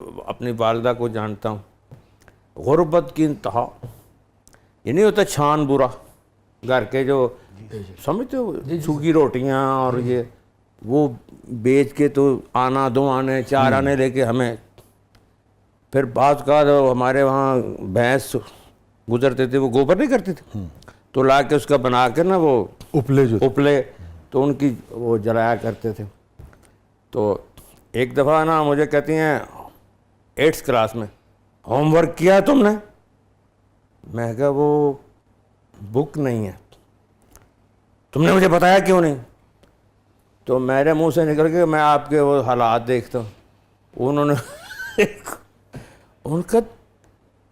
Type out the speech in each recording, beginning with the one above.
اپنی والدہ کو جانتا ہوں، غربت کی انتہا. یہ نہیں ہوتا چھان برا گھر کے جو سمجھتے ہو سوکھی روٹیاں اور یہ وہ بیچ کے تو آنا 2 آنے 4 آنے لے کے ہمیں. پھر بعض کا ہمارے وہاں بھینس گزرتے تھے، وہ گوبر نہیں کرتے تھے تو لا کے اس کا بنا کے نا وہ اپلے تو ان کی وہ جلایا کرتے تھے. تو ایک دفعہ نا مجھے کہتی ہیں 8th کلاس میں، ہوم ورک کیا تم نے؟ میں کہا وہ بک نہیں ہے. تم نے مجھے بتایا کیوں نہیں؟ تو میرے منہ سے نکل کے میں آپ کے وہ حالات دیکھتا ہوں. انہوں نے ان کا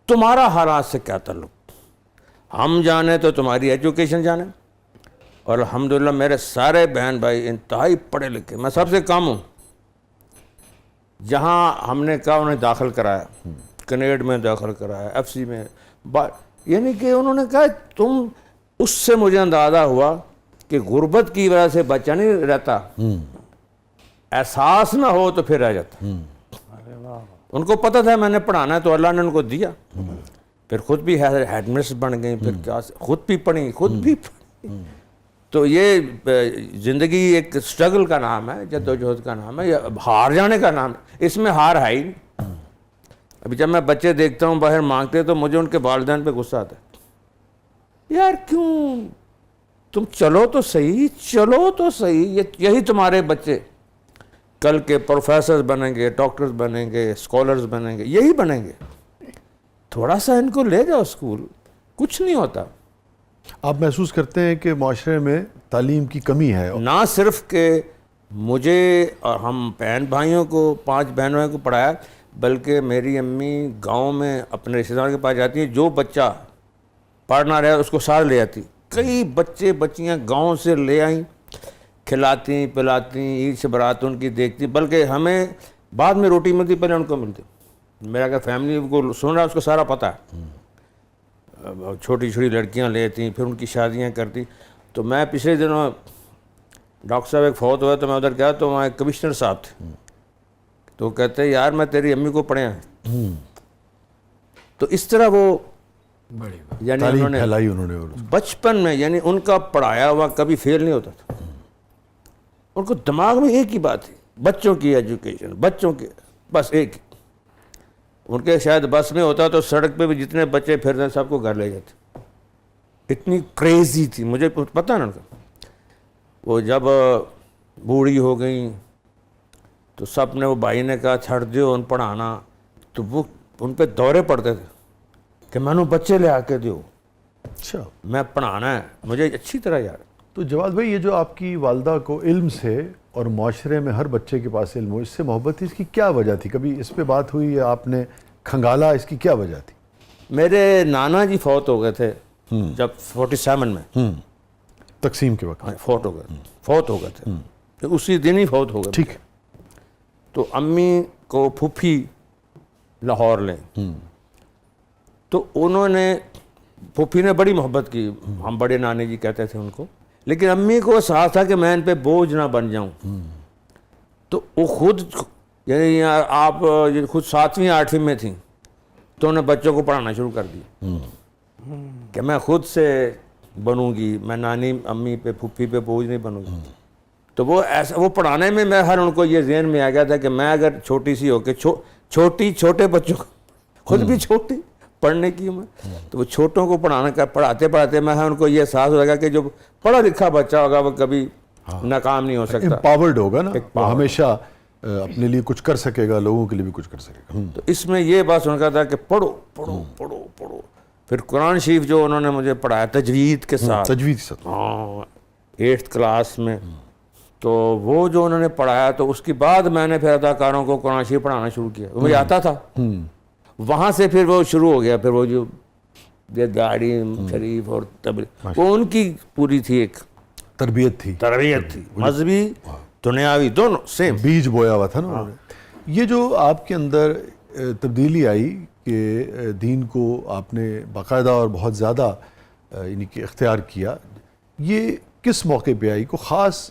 تمہارا حالات سے کیا تعلق؟ ہم جانے تو تمہاری ایجوکیشن جانے. اور الحمدللہ میرے سارے بہن بھائی انتہائی پڑھے لکھے، میں سب سے کم ہوں. جہاں ہم نے کہا انہیں داخل کرایا، کنیڈ میں داخل کرایا، FC میں، یعنی کہ انہوں نے کہا تم، اس سے مجھے اندازہ ہوا کہ غربت کی وجہ سے بچہ نہیں رہتا، احساس نہ ہو تو پھر رہ جاتا. ان کو پتہ تھا میں نے پڑھانا ہے تو اللہ نے ان کو دیا. پھر خود بھی ہیڈ مسٹر بن گئی، پھر کیا خود بھی پڑھی. تو یہ زندگی ایک سٹرگل کا نام ہے، جدوجہد کا نام ہے، ہار جانے کا نام ہے. اس میں ہار ہے ہی نہیں. ابھی جب میں بچے دیکھتا ہوں باہر مانگتے تو مجھے ان کے والدین پہ غصہ آتا ہے، یار کیوں تم چلو تو صحیح. یہی تمہارے بچے کل کے پروفیسرز بنیں گے، ڈاکٹرز بنیں گے، اسکالرز بنیں گے، یہی بنیں گے. تھوڑا سا ان کو لے جاؤ اسکول، کچھ نہیں ہوتا. آپ محسوس کرتے ہیں کہ معاشرے میں تعلیم کی کمی ہے؟ نہ صرف کہ مجھے اور ہم بہن بھائیوں کو 5 بہنوں کو پڑھایا، بلکہ میری امی گاؤں میں اپنے رشتہ داروں کے پاس جاتی ہیں، جو بچہ پڑھنا رہا اس کو ساتھ لے آتی. کئی بچے بچیاں گاؤں سے لے آئیں، کھلاتی پلاتی، عید سے برات ان کی دیکھتی. بلکہ ہمیں بعد میں روٹی ملتی، پہلے ان کو ملتی. میرا کہ فیملی کو سن رہا ہے اس کو سارا پتہ ہے. چھوٹی چھوٹی لڑکیاں لیتی، پھر ان کی شادیاں کرتی. تو میں پچھلے دنوں ڈاکٹر صاحب ایک فوت ہوا تو میں ادھر گیا تو وہاں ایک کمشنر صاحب تھے. تو کہتے یار میں تیری امی کو پڑھے ہیں. تو اس طرح وہ یعنی انہوں نے بچپن میں، یعنی ان کا پڑھایا ہوا کبھی فیل نہیں ہوتا تھا. ان کو دماغ میں ایک ہی بات تھی، بچوں کی ایجوکیشن، بچوں کے بس ایک. ان کے شاید بس میں ہوتا تو سڑک پہ بھی جتنے بچے پھرتے ہیں سب کو گھر لے جاتے. اتنی کریزی تھی. مجھے پتہ نا ان کا. وہ جب بوڑھی ہو گئیں تو سب نے، وہ بھائی نے کہا چھڑ دیو ان پڑھانا. تو وہ ان پہ دورے پڑتے تھے کہ میں نے بچے لے آ کے دیو، اچھا میں پڑھانا ہے مجھے اچھی طرح یار. تو جواد بھائی، یہ جو آپ کی والدہ کو علم سے اور معاشرے میں ہر بچے کے پاس علم ہو، اس سے محبت تھی، اس کی کیا وجہ تھی؟ کبھی اس پہ بات ہوئی یا آپ نے کھنگالا اس کی کیا وجہ تھی؟ میرے نانا جی فوت ہو گئے تھے جب 47 میں، تقسیم کے وقت فوت ہو گئے تھے. اسی دن ہی فوت ہو گئے. ٹھیک ہے. تو امی کو پھوپھی لاہور لیں، تو انہوں نے، پھوپھی نے بڑی محبت کی، ہم بڑے نانے جی کہتے تھے ان کو. لیکن امی کو احساس تھا کہ میں ان پہ بوجھ نہ بن جاؤں. تو وہ خود، یعنی آپ خود 7ویں 8ویں میں تھیں تو انہوں نے بچوں کو پڑھانا شروع کر دیا کہ میں خود سے بنوں گی، میں نانی امی پہ پھوپھی پہ بوجھ نہیں بنوں گی. تو وہ ایسا، وہ پڑھانے میں ہر ان کو یہ ذہن میں آ گیا تھا کہ میں اگر چھوٹی سی ہو کے چھوٹے بچوں کو، خود بھی چھوٹی پڑھنے کی عمر، تو وہ چھوٹوں کو پڑھاتے میں ان کو یہ احساس ہوگا کہ جو پڑھا لکھا بچہ ہوگا وہ کبھی ناکام نہیں ہو سکتا، امپاورڈ ہوگا نا، وہ ہمیشہ اپنے لیے کچھ کر سکے گا، لوگوں کے لیے بھی کچھ کر سکے گا. تو اس میں یہ بات سن کا تھا کہ پڑھو پڑھو پڑھو پڑھو. پھر قرآن شریف جو انہوں نے مجھے پڑھایا تجوید کے ساتھ، 8th کلاس میں، تو وہ جو انہوں نے پڑھایا تو اس کے بعد میں نے پھر اداکاروں کو قرآن شریف پڑھانا شروع کیا. مجھے آتا تھا، وہاں سے پھر وہ شروع ہو گیا. پھر وہ جو گاڑی شریف اور تبلیغ، وہ ان کی پوری تھی، ایک تربیت تھی، مذہبی دنیاوی دونوں سیم بیج بویا ہوا تھا نا. یہ جو آپ کے اندر تبدیلی آئی کہ دین کو آپ نے باقاعدہ اور بہت زیادہ یعنی کہ اختیار کیا، یہ کس موقع پہ آئی؟ کوئی خاص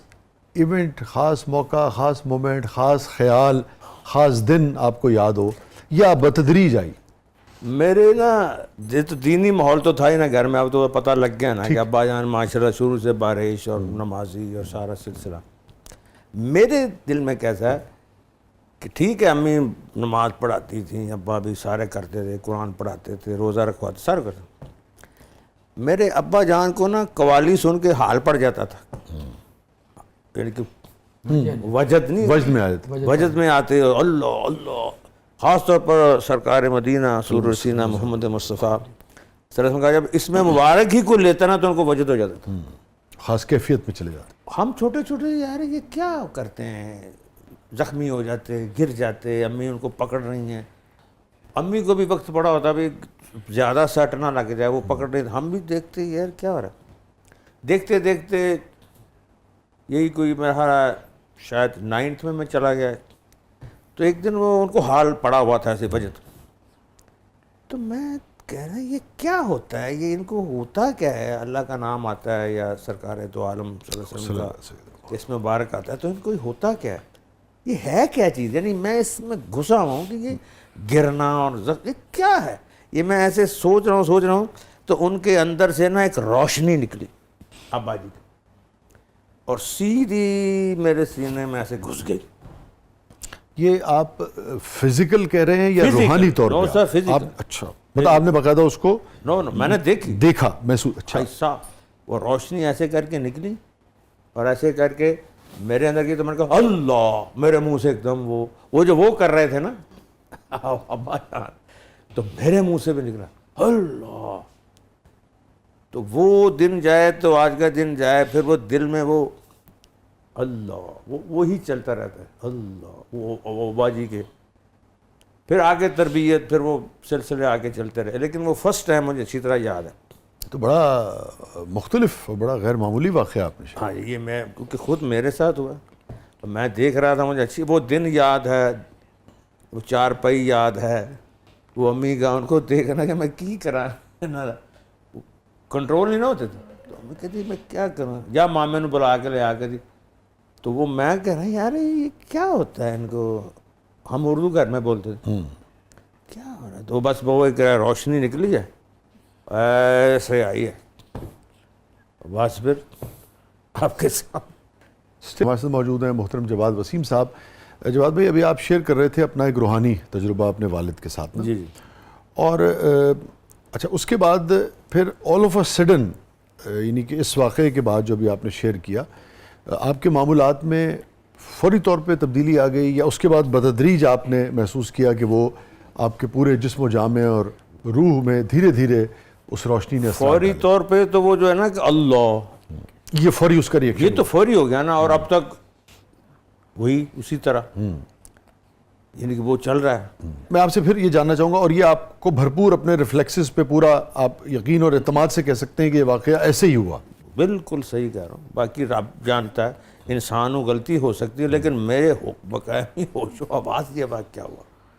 ایونٹ، خاص موقع، خاص مومنٹ، خاص خیال خاص دن آپ کو یاد ہو یا بتدریج آئی؟ میرے نا یہ تو دینی ماحول تو تھا ہی نا گھر میں، اب تو پتہ لگ گیا نا کہ ابا جان معاشرہ شروع سے بارش اور نمازی اور سارا سلسلہ. میرے دل میں کیسا ہے کہ ٹھیک ہے امی نماز پڑھاتی تھیں، ابا بھی سارے کرتے تھے، قرآن پڑھاتے تھے، روزہ رکھواتے، سارے کرتے. میرے ابا جان کو نا قوالی سن کے حال پڑ جاتا تھا، یعنی کہ وجد نہیں، وجد میں آئے تھے. وجد میں آتے اللہ اللہ، خاص طور پر سرکار مدینہ سرور سینہ محمد مصطفیٰ صلی اللہ علیہ وسلم کا جب اس میں مبارک ہی کو لیتا نا تو ان کو وجد ہو جاتا تھا. خاص کیفیت میں چلے جاتے. ہم چھوٹے چھوٹے یار یہ کیا کرتے ہیں، زخمی ہو جاتے، گر جاتے، امی ان کو پکڑ رہی ہیں. امی کو بھی وقت پڑا ہوتا بھی زیادہ سٹ نہ لگ جائے، وہ پکڑ رہے، ہم بھی دیکھتے یار کیا ہو رہا ہے. دیکھتے دیکھتے یہی کوئی میرا شاید 9th میں چلا گیا، تو ایک دن وہ ان کو حال پڑا ہوا تھا ایسے وجد. تو میں کہہ رہا یہ کیا ہوتا ہے، یہ ان کو ہوتا کیا ہے، اللہ کا نام آتا ہے یا سرکار دو عالم صلی اللہ علیہ وسلم کا اس میں مبارک آتا ہے، تو ان کو ہوتا کیا ہے، یہ ہے کیا چیز. یعنی میں اس میں گھسا ہوں کہ یہ گرنا اور یہ کیا ہے. یہ میں ایسے سوچ رہا ہوں تو ان کے اندر سے نا ایک روشنی نکلی ابا جی کی، اور سیدھی میرے سینے میں ایسے گھس گئی. یہ آپ فزیکل کہہ رہے ہیں یا روحانی طور نو پہ؟ سر فزیکل. اچھا، مطلب آپ نے باقاعدہ اس کو نو میں نے دیکھی، دیکھا، محسوس. اچھا، ایسا وہ روشنی ایسے کر کے نکلی اور ایسے کر کے میرے اندر کی، تو میں نے کہا اللہ، میرے منہ سے ایک دم وہ جو وہ کر رہے تھے نا ابا جان، تو میرے منہ سے بھی نکلا اللہ. تو وہ دن جائے تو آج کا دن جائے، پھر وہ دل میں وہ اللہ وہی چلتا رہتا ہے اللہ، وہ ابا جی کے. پھر آگے تربیت، پھر وہ سلسلے آگے چلتے رہے. لیکن وہ فرسٹ ٹائم مجھے اچھی طرح یاد ہے. تو بڑا مختلف اور بڑا غیر معمولی واقعہ آپ نے. ہاں یہ میں کیونکہ خود میرے ساتھ ہوا، تو میں دیکھ رہا تھا، مجھے اچھی وہ دن یاد ہے، وہ چارپائی یاد ہے، وہ امی کا ان کو دیکھنا کہ میں کی کرا کنٹرول نہیں نہ ہوتے تھے. تو امی کہتی میں کیا کروں، یا مامے نے بلا کے لے آ کے دی. تو وہ میں کہہ رہا ہوں یار یہ کیا ہوتا ہے ان کو، ہم اردو گھر میں بولتے تھے کیا ہو رہا ہے. تو بس وہ ایک روشنی نکلی ہے ایسے آئی ہے، بس پھر آپ کے ساتھ ہمارے ساتھ موجود ہیں محترم جواد وسیم صاحب. جواد بھائی، ابھی آپ شیئر کر رہے تھے اپنا ایک روحانی تجربہ اپنے والد کے ساتھ میں. جی جی. اور اچھا، اس کے بعد پھر آل آف اے سڈن، یعنی کہ اس واقعے کے بعد جو ابھی آپ نے شیئر کیا، آپ کے معمولات میں فوری طور پہ تبدیلی آ گئی، یا اس کے بعد بتدریج آپ نے محسوس کیا کہ وہ آپ کے پورے جسم و جامع اور روح میں دھیرے دھیرے اس روشنی نے فوری طور پہ تو وہ جو ہے نا کہ اللہ، یہ فوری اس کا ریئیکشن، یہ تو فوری ہو گیا نا. اور اب تک وہی اسی طرح، یعنی کہ وہ چل رہا ہے. میں آپ سے پھر یہ جاننا چاہوں گا، اور یہ آپ کو بھرپور اپنے ریفلیکسز پہ پورا آپ یقین اور اعتماد سے کہہ سکتے ہیں کہ یہ واقعہ ایسے ہی ہوا؟ بالکل صحیح کہہ رہا ہوں. باقی رب جانتا ہے، انسانوں غلطی ہو سکتی ہے، لیکن میرے بقایا ہوش و حواس یہ واقعہ ہوا.